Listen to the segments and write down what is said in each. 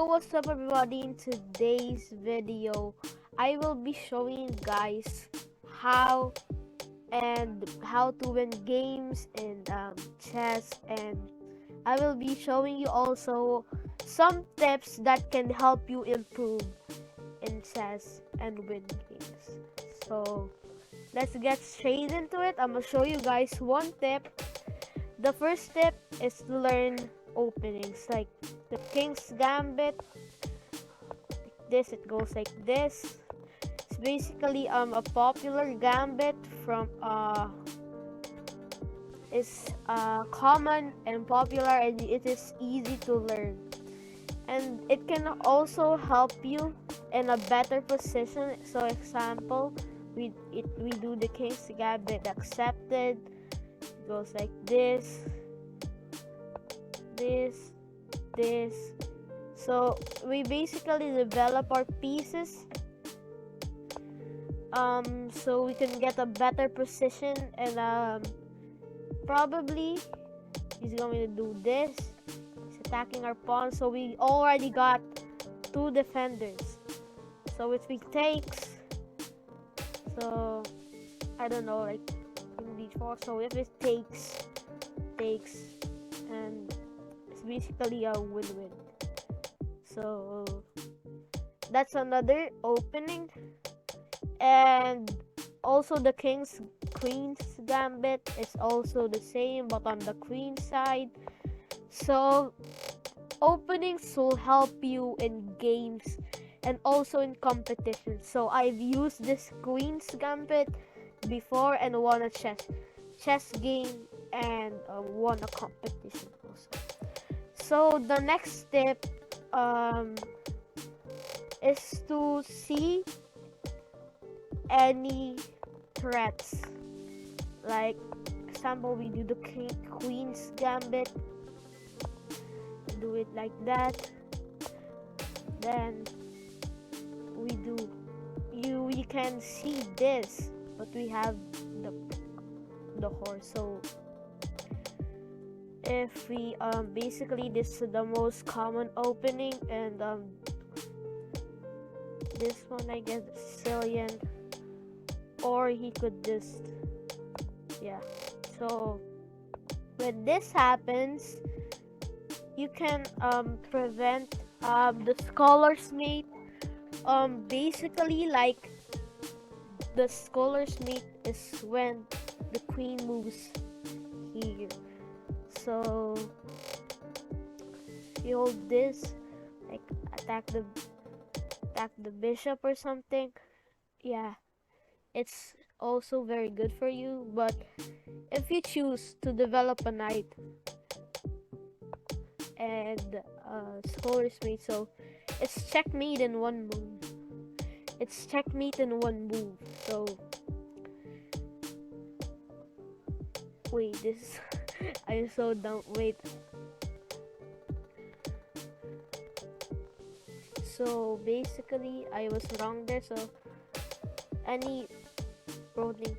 Yo, what's up everybody? In today's video I will be showing you guys how to win games in chess, and I will be showing you also some tips that can help you improve in chess and win games. So let's get straight into it. I'm gonna show you guys one tip. The first tip is to learn openings like the King's Gambit. It goes like this. It's basically a popular gambit from is common and popular, and it is easy to learn, and it can also help you in a better position. So example, we do the King's Gambit accepted. It goes like this, this. So we basically develop our pieces so we can get a better position, and probably he's going to do this. He's attacking our pawn, so we already got two defenders. So if he takes, so I don't know, like in d4. So if it takes, and it's basically a win-win. So that's another opening. And also the Queen's Gambit is also the same, but on the queen side. So openings will help you in games and also in competition. So I've used this Queen's Gambit before and won a chess game and won a competition also. So the next step is to see any threats. Like example, we do the Queen's Gambit, do it like that. Then we do, you can see this, but we have the horse. So if we basically, this is the most common opening, and this one I guess Sicilian, or he could just, yeah. So when this happens, you can prevent the scholar's mate. Basically, like the scholar's mate is when the queen moves here. So you hold this, like attack the bishop or something. Yeah, it's also very good for you. But if you choose to develop a knight and scholar's mate, so it's checkmate in one move. So wait, this I'm so dumb. Wait. So basically, I was wrong there. So any rolling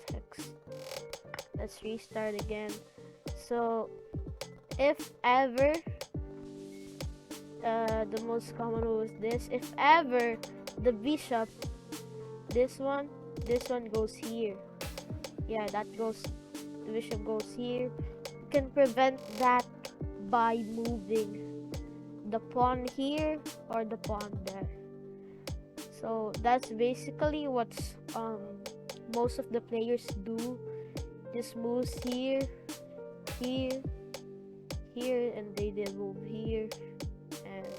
text. Let's restart again. So if ever, the most common was this. If ever the bishop, this one goes here. Yeah, that goes. The bishop goes here. You can prevent that by moving the pawn here or the pawn there. So that's basically what's most of the players do. Just moves here, and they did move here, and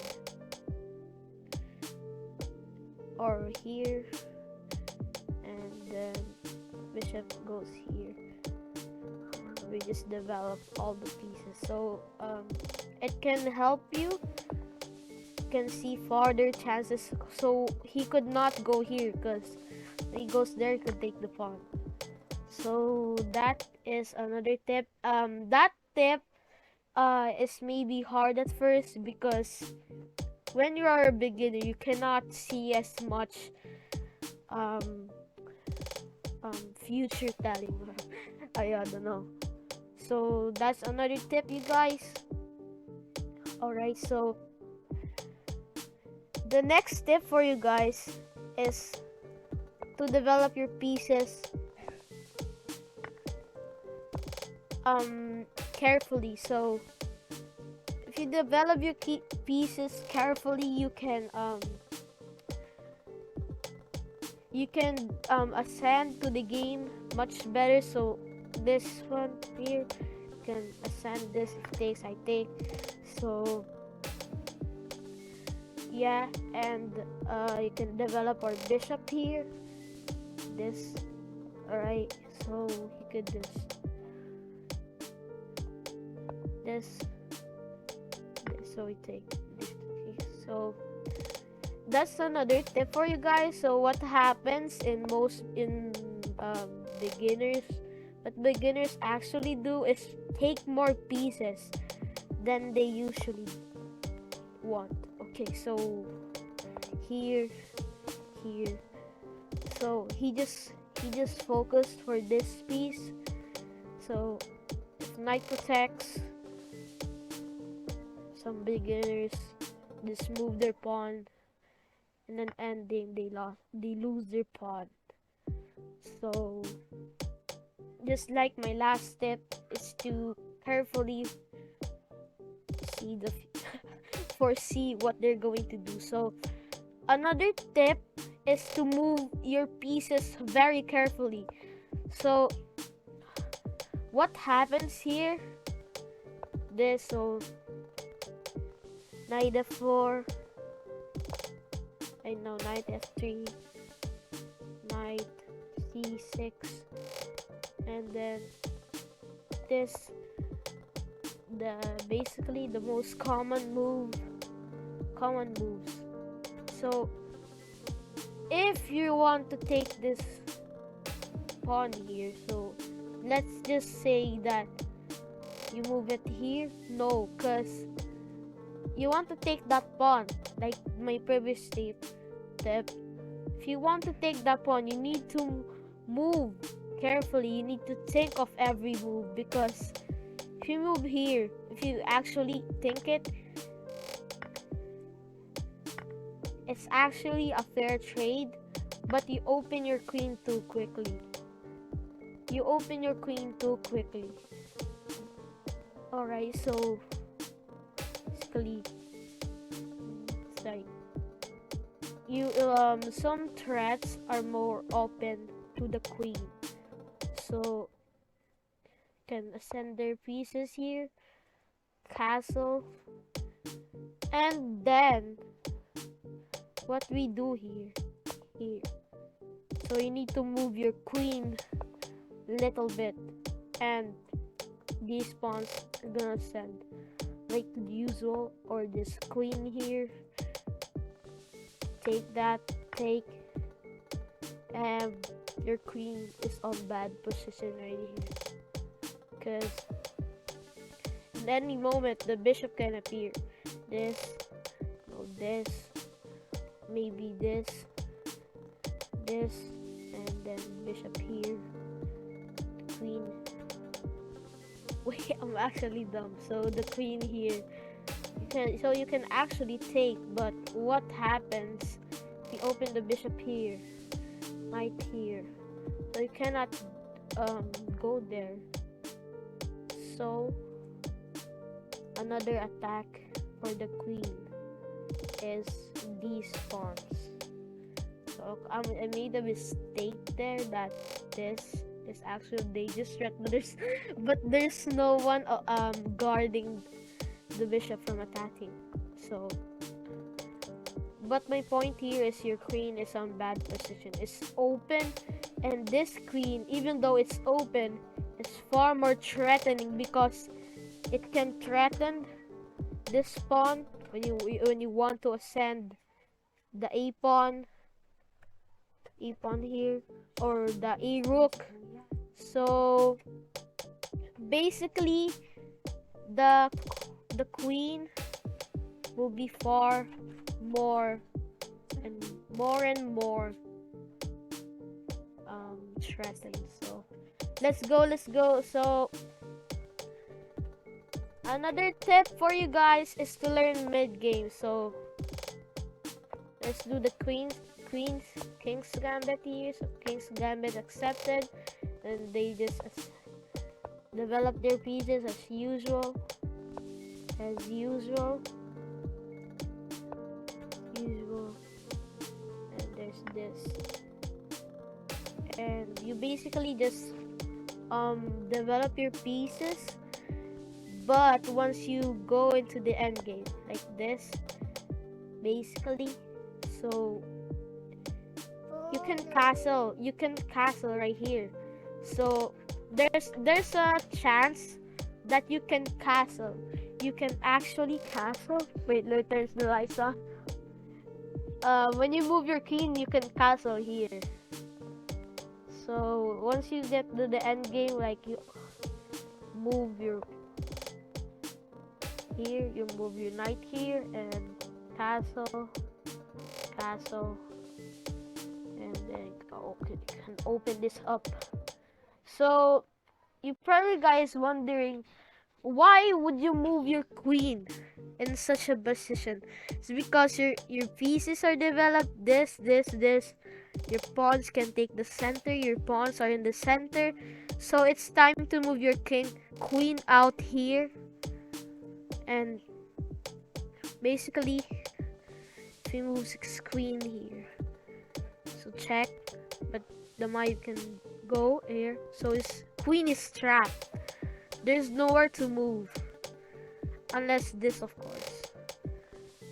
or here, and then bishop goes here. We just develop all the pieces. So it can help you. Can see farther chances. So he could not go here, because when he goes there, he could take the pawn. So that is another tip. That tip is maybe hard at first, because when you are a beginner, you cannot see as much future telling. I don't know. So that's another tip, you guys. Alright, so the next tip for you guys is to develop your pieces carefully. So if you develop your pieces carefully, you can ascend to the game much better. So this one here, you can ascend this if it takes, I take. So yeah, and you can develop our bishop here. This, alright, so you could just this, so we take this. So that's another tip for you guys. So what happens in beginners, what beginners actually do is take more pieces than they usually want. Okay, so here, so he just focused for this piece. So if knight protects, some beginners just move their pawn, and then ending they lose their pawn. So just like my last tip is to carefully see the foresee what they're going to do. So another tip is to move your pieces very carefully. So what happens here, this, so knight f4, I know, knight f3, knight c6, and then this, basically the most common moves. So if you want to take this pawn here, so let's just say that you move it here. No, because you want to take that pawn, like my previous tip. If you want to take that pawn, you need to move carefully. You need to think of every move, because if you move here, if you actually think it, it's actually a fair trade, but you open your queen too quickly. Alright, so basically, sorry, you some threats are more open to the queen, so can ascend their pieces here, castle, and then what we do here, so you need to move your queen little bit, and these pawns are gonna ascend like usual, or this queen here, take that, take, and your queen is on bad position right here, because at any moment the bishop can appear. This, no, this, maybe this, and then bishop here, queen. Wait, I'm actually dumb. So the queen here, you can actually take, but what happens if you open the bishop here, knight here, so you cannot go there. So another attack for the queen is these pawns. So I made a mistake there, that this is actually dangerous threat, but there's no one guarding the bishop from attacking. So, but my point here is your queen is on bad position, it's open, and this queen, even though it's open, is far more threatening, because it can threaten this pawn when you want to ascend the a pawn here, or the a rook. So basically the queen will be far more and more threatened. So let's go. So another tip for you guys is to learn mid game. So let's do the king's gambit here. So king's gambit accepted, and they just develop their pieces as usual. And there's this, and you basically just develop your pieces. But once you go into the end game, like this, basically, so you can castle right here. So there's a chance that you can castle. You can actually castle. Wait, there's the lights on. When you move your queen, you can castle here. So once you get to the end game, like you move your here, you move your knight here and castle, and then okay, you can open this up. So you probably guys wondering, why would you move your queen in such a position? It's because your pieces are developed. This. Your pawns can take the center. Your pawns are in the center. So it's time to move your queen out here. And basically, if you move his queen here, so check, but the Mayu can go here. So his queen is trapped. There's nowhere to move unless this, of course.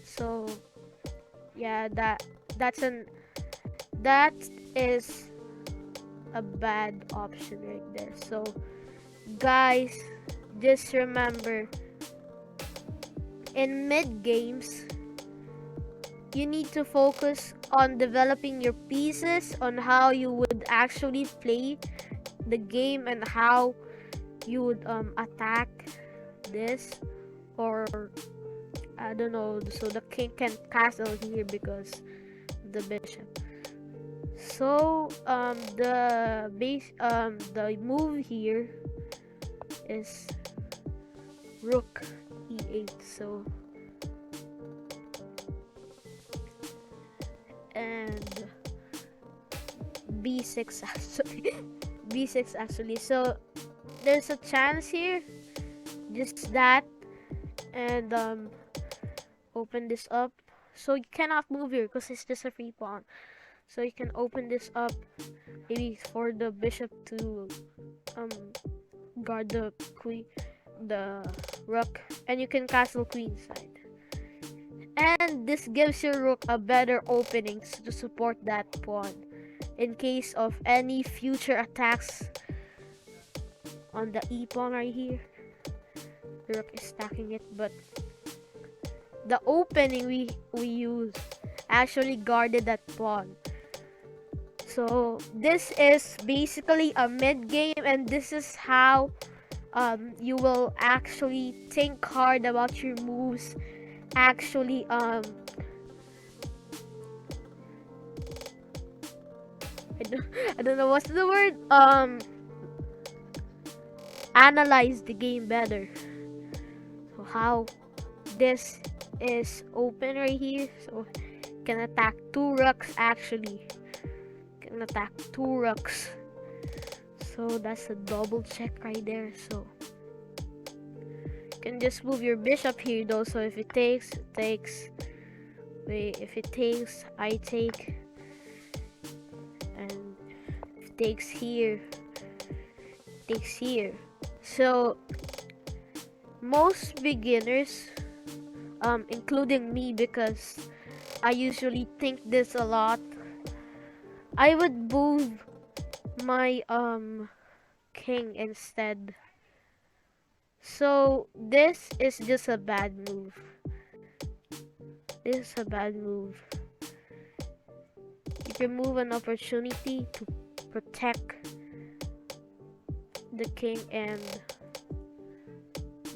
So yeah, that is a bad option right there. So guys, just remember, in mid games, you need to focus on developing your pieces, on how you would actually play the game and how you would attack this, or I don't know. So the king can castle here because the bishop. So the move here is rook e8. So and b6 actually. b6 actually. So there's a chance here, just that, and open this up. So you cannot move here because it's just a free pawn. So you can open this up, maybe for the bishop to guard the queen, the rook, and you can castle queenside. And this gives your rook a better opening to support that pawn in case of any future attacks on the e pawn right here. The rook is stacking it, but the opening we use actually guarded that pawn. So this is basically a mid game, and this is how you will actually think hard about your moves. Actually I don't know what's the word, analyze the game better. So how this is open right here, so can attack two rooks. Actually can attack two rooks, so that's a double check right there. So you can just move your bishop here though. So if it takes, wait, if it takes, I take, and if it takes here, takes here. So most beginners, including me, because I usually think this a lot, I would move my king instead. So this is just a bad move. This is a bad move. You can move an opportunity to protect the king, and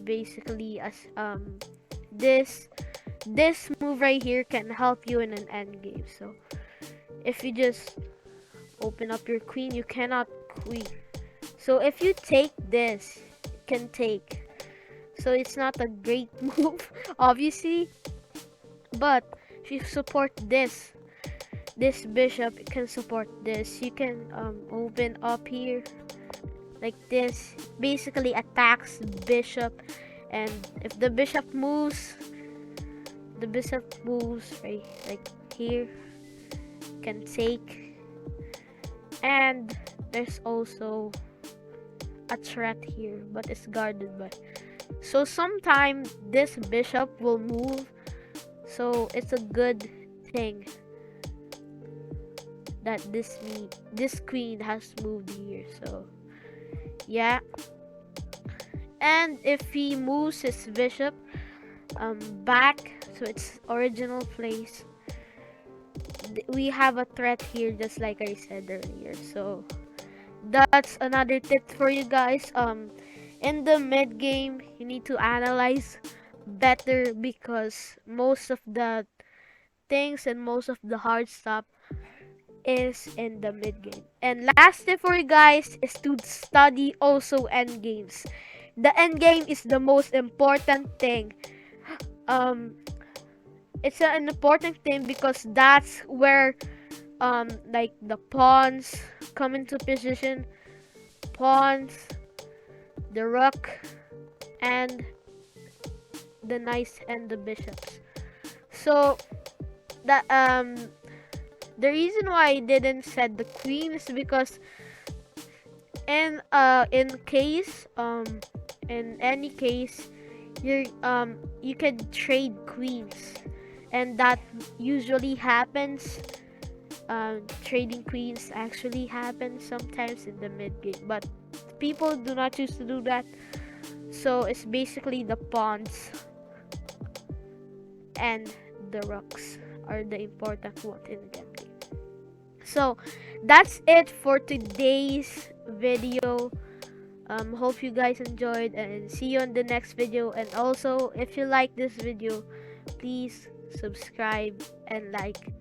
basically as this move right here can help you in an end game. So if you just open up your queen, you cannot queen. So if you take this, you can take. So it's not a great move, obviously, but if you support this bishop, it can support this. You can open up here like this, basically attacks bishop, and if the bishop moves, right like here, can take. And there's also a threat here, but it's guarded by, so sometime this bishop will move, so it's a good thing that this queen has moved here. So yeah, and if he moves his bishop back to its original place, we have a threat here, just like I said earlier. So that's another tip for you guys. In the mid game, you need to analyze better, because most of the things and most of the hard stuff is in the mid game. And last tip for you guys is to study also end games. The end game is the most important thing. It's an important thing because that's where like the pawns come into position, pawns, the rook, and the knights and the bishops. So that the reason why I didn't set the queen is because in any case you can trade queens, and that usually happens. Trading queens actually happens sometimes in the mid game, but people do not choose to do that. So it's basically the pawns and the rooks are the important one in the game. So that's it for today's video. Hope you guys enjoyed, and see you on the next video. And also, if you like this video, please subscribe and like.